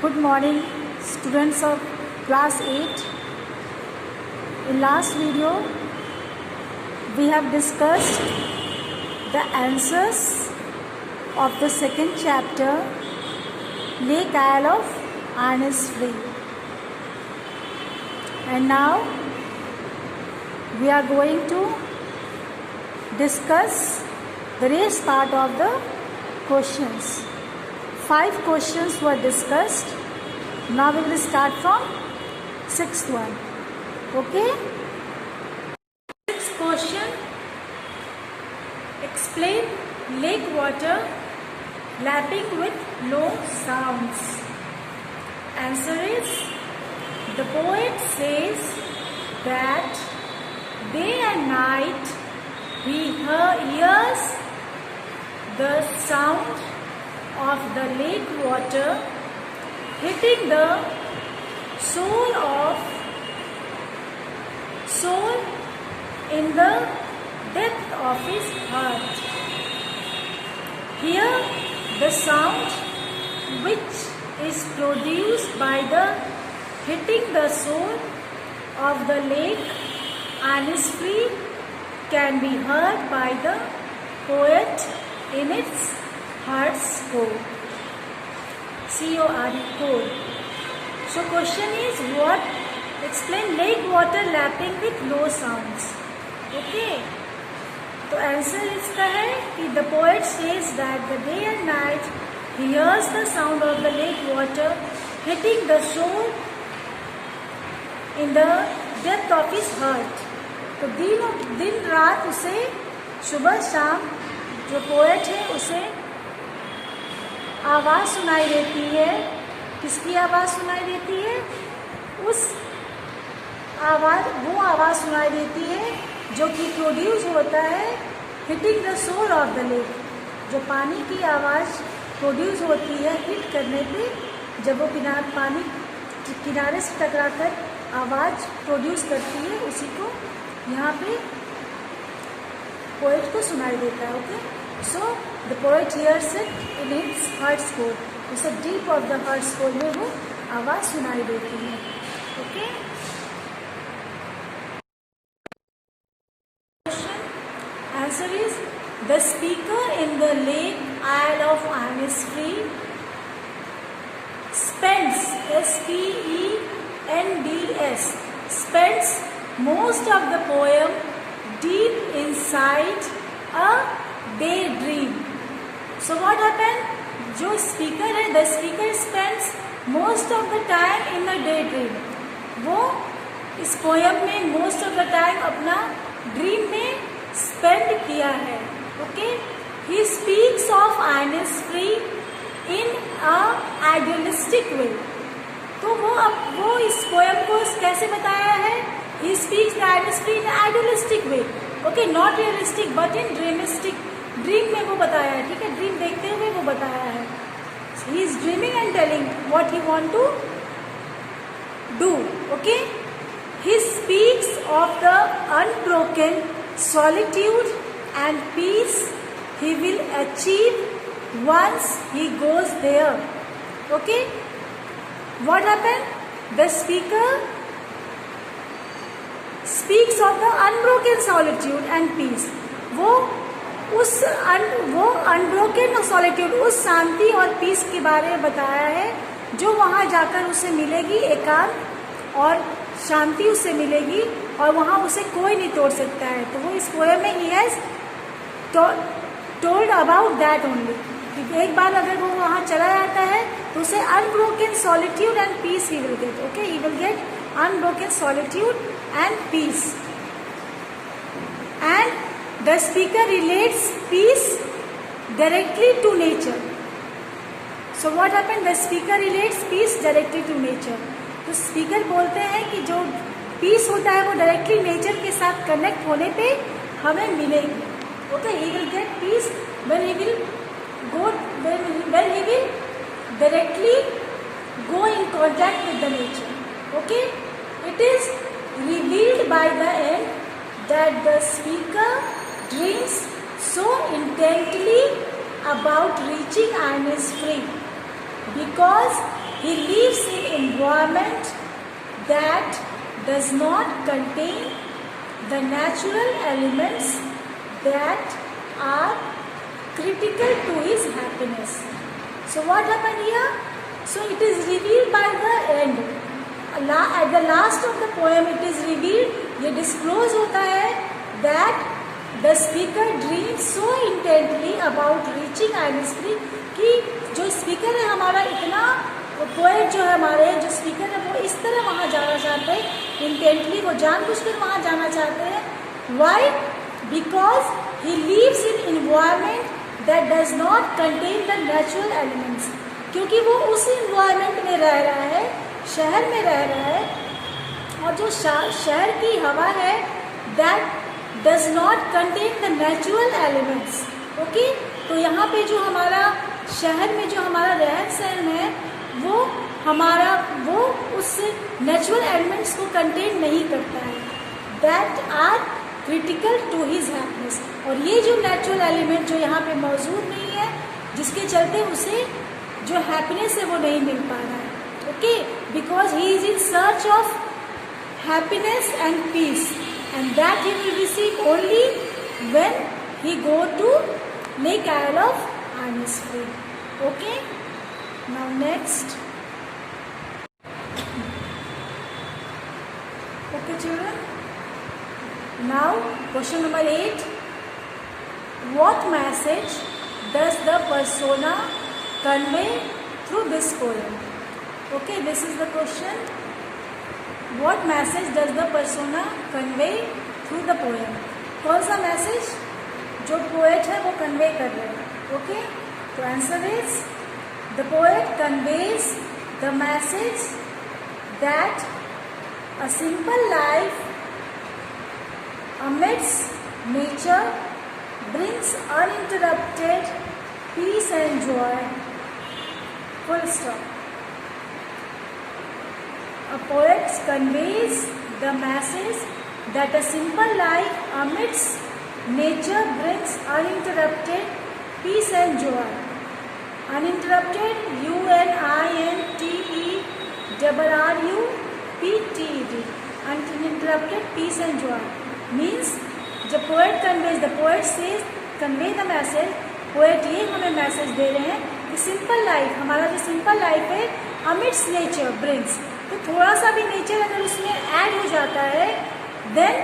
Good morning, students of class 8. In last video, we have discussed the answers of the second chapter, Lake Isle of Innisfree. And now, we are going to discuss the rest part of the questions. 5 questions were discussed. Now we will start from 6th one. Okay? 6th question. Explain lake water lapping with low sounds. Answer is, the poet says that day and night he hears the sound of the lake water hitting the soul in the depth of his heart. Here the sound which is produced by the hitting the soul of the lake Innisfree can be heard by the poet in its heart's core. C-O-R-E, core. So question is, what? Explain lake water lapping with low sounds. Okay. तो answer इसका है कि the poet says that the day and night he hears the sound of the lake water hitting the soul in the depth of his heart. तो दिन रात उसे सुबह शाम जो पोएट है उसे आवाज़ सुनाई देती है. किसकी आवाज़ सुनाई देती है? वो आवाज़ सुनाई देती है जो कि प्रोड्यूस होता है hitting the sole of the lake. जो पानी की आवाज़ प्रोड्यूस होती है हिट करने पे, जब वो पानी किनारे से टकराकर आवाज़ प्रोड्यूस करती है, उसी को यहाँ पे पोएट को सुनाई देता है. Okay. So the poet hears it in its heart's core. उसे deep of the heart's core में वो आवाज़ सुनाई देती है. Okay? Answer is, the speaker in the lake Isle of Innisfree spends S-P-E-N-D-S spends most of the poem deep inside a daydream. So what happened? जो speaker है, the speaker spends most of the time in a daydream. वो इस poem में most of the time अपना dream में spend किया है. Okay? He speaks of Innisfree in a idealistic way. तो वो इस poem को कैसे बताया है? He speaks the Innisfree in an idealistic way. Okay, not realistic but in dreamistic. Dream में वो बताया है. ठीक है, ड्रीम देखते हुए वो बताया है. He is dreaming and telling what he want to do. Okay. He speaks of the unbroken solitude and peace he will achieve once he goes there. Okay. What happen? The speaker speaks of the unbroken solitude and peace. वो unbroken solitude, उस शांति और piece के बारे में बताया है जो वहाँ जाकर उसे मिलेगी. एकांत और शांति उसे मिलेगी और वहाँ उसे कोई नहीं तोड़ सकता है. तो वो इस पोएम में he has told about that only. एक बार अगर वो वहाँ चला जाता है तो उसे unbroken solitude and peace he will get. Okay, he will get unbroken solitude and peace. And the speaker relates peace directly to nature. So what happened? The speaker relates peace directly to nature. तो speaker बोलते हैं कि जो peace होता है वो directly nature के साथ connect होने पे हमें मिलेगी. Okay, he will get peace when he will directly go in contact with the nature. Okay, it is revealed by the end that the speaker dreams so intently about reaching Innisfree because he lives in environment that does not contain the natural elements that are critical to his happiness. So what happened here? So it is revealed by the end. At the last of the poem it is revealed, ये disclose होता है that the speaker dreams so intently about reaching Innisfree कि जो speaker है हमारा इतना, poet जो है हमारे जो स्पीकर है वो इस तरह वहाँ जाना चाहते हैं, इंटेंटली वो जानबूझकर वहाँ जाना चाहते हैं. Why? Because he lives in environment that does not contain the natural elements. क्योंकि वो उस इन्वायरमेंट में रह रहा है, शहर में रह रहा है, और जो शहर की हवा है that does not contain the natural elements. Okay, तो यहाँ पे जो हमारा शहर में जो हमारा रहन सहन है वो उस नेचुरल एलिमेंट्स को कंटेन नहीं करता है, that are critical to his happiness. और ये जो नेचुरल एलिमेंट जो यहाँ पे मौजूद नहीं है, जिसके चलते उसे जो हैप्पीनेस है वो नहीं मिल पा रहा है. Okay, because he is in search of happiness and peace, and that he will receive only when he go to Lake Isle of Innisfree. Okay, now next. Okay children, now question number 8. What message does the persona convey through this poem? Okay, this is the question. What message does the persona convey through the poem? कौन सा message जो poet है वो convey कर रहे हैं. Okay, तो answer is the poet conveys the message that a simple life amidst nature brings uninterrupted peace and joy. Full stop. A poet conveys the message that a simple life amidst nature brings uninterrupted peace and joy. Uninterrupted, UNINTERRUPTED. Uninterrupted peace and joy means the poet conveys, the poet says, convey the message. Poet ये हमें message दे रहे हैं कि simple life, हमारा जो simple life है amidst nature brings, तो थोड़ा सा भी नेचर अगर उसमें ऐड हो जाता है then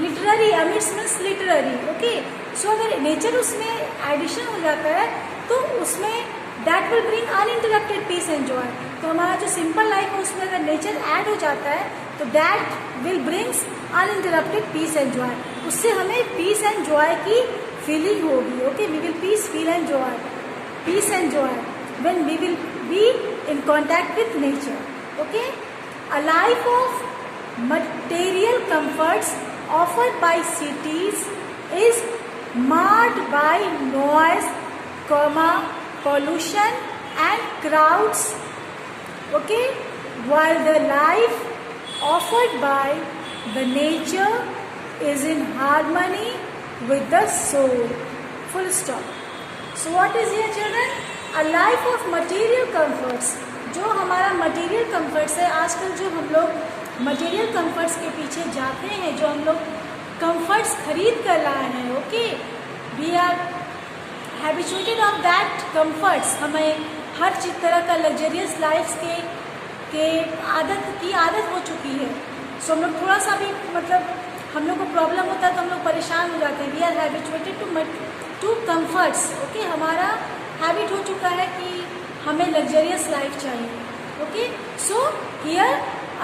literary, amidst means literary. Okay, so अगर नेचर उसमें एडिशन हो जाता है तो उसमें that will bring uninterrupted peace and joy. तो हमारा जो सिंपल लाइफ है उसमें अगर नेचर ऐड हो जाता है तो that will brings uninterrupted peace and joy. उससे हमें पीस एंड जॉय की फीलिंग होगी. Okay, we will peace feel and joy, peace and joy when we will be in contact with nature. Okay, a life of material comforts offered by cities is marred by noise, pollution and crowds. Okay, while the life offered by the nature is in harmony with the soul. Full stop. So what is here children? A life of material comforts. जो हमारा material comforts है, आजकल जो हम लोग material comforts के पीछे जाते हैं, जो हम लोग कंफर्ट्स खरीद कर लाए हैं. Okay, we are habituated of that comforts. हमें हर तरह का लग्जरियस लाइफ के आदत हो चुकी है. सो हम लोग थोड़ा सा भी मतलब हम लोग को प्रॉब्लम होता है तो हम लोग परेशान हो जाते हैं. We are habituated to comforts. Okay, हमारा हैबिट हो चुका है कि हमें लग्जरियस लाइफ चाहिए. Okay, so here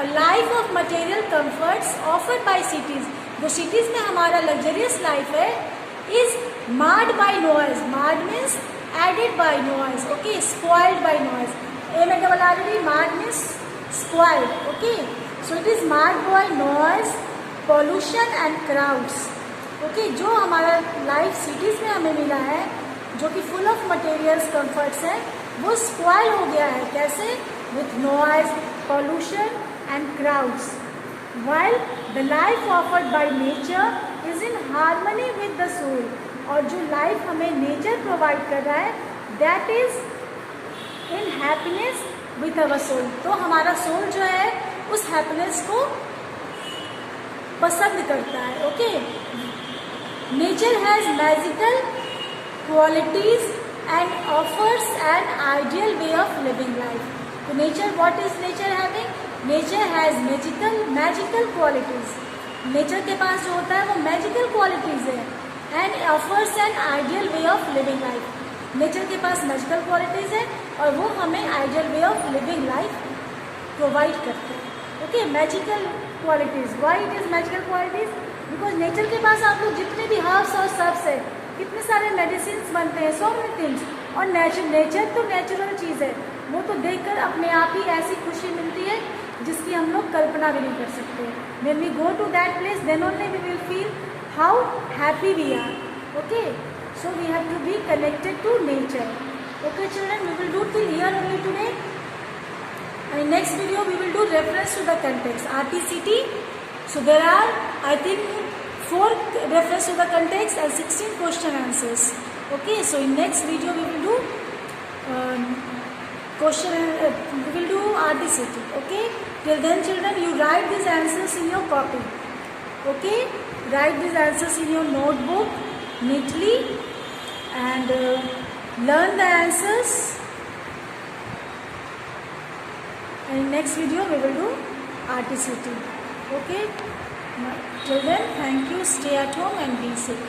a life of material comforts offered by cities. जो cities में हमारा luxurious life है is marred by noise. Marred means added by noise. Okay, spoiled by noise. Marred means spoiled. Okay, so it is marred by noise, pollution and crowds. Okay, जो हमारा life cities में हमें मिला है, जो कि full of materials comforts है, वो spoil हो गया है. कैसे? With noise, pollution and crowds, while the life offered by nature is in harmony with the soul. और जो लाइफ हमें नेचर प्रोवाइड कर रहा है that is in happiness with our soul. तो हमारा सोल जो है उस हैप्पीनेस को पसंद करता है. Okay, nature has magical qualities and offers an ideal way of living life. तो nature, what is nature having? Nature has magical qualities. Nature के पास जो होता है वो मैजिकल क्वालिटीज है. And offers an ideal way of living life. Nature के पास मैजिकल क्वालिटीज है और वो हमें ideal way of living life provide करते हैं. Okay, magical qualities. Why it is magical qualities? Because nature के पास आप लोग जितने भी हर्ब्स और सर्ब्स है, कितने सारे मेडिसिन बनते हैं, सो मेनी थिंग्स. और नेचर तो नेचुरल चीज़ है, वो तो देखकर अपने आप ही ऐसी खुशी मिलती है जिसकी हम लोग कल्पना भी नहीं कर सकते. When we go to that place then only we will feel how happy we are. Okay, so we have to be connected to nature. Okay children, we will do till here only today. In next video we will do reference to the context, RTCT. So there are, I think, 4 reference to the context and 16 question answers. Okay, so in next video we will do we will do RTCT. Okay, till then children, you write these answers in your copy. Okay, write these answers in your notebook neatly and learn the answers. And in next video we will do RTCT. Okay, till then, thank you. Stay at home and be safe.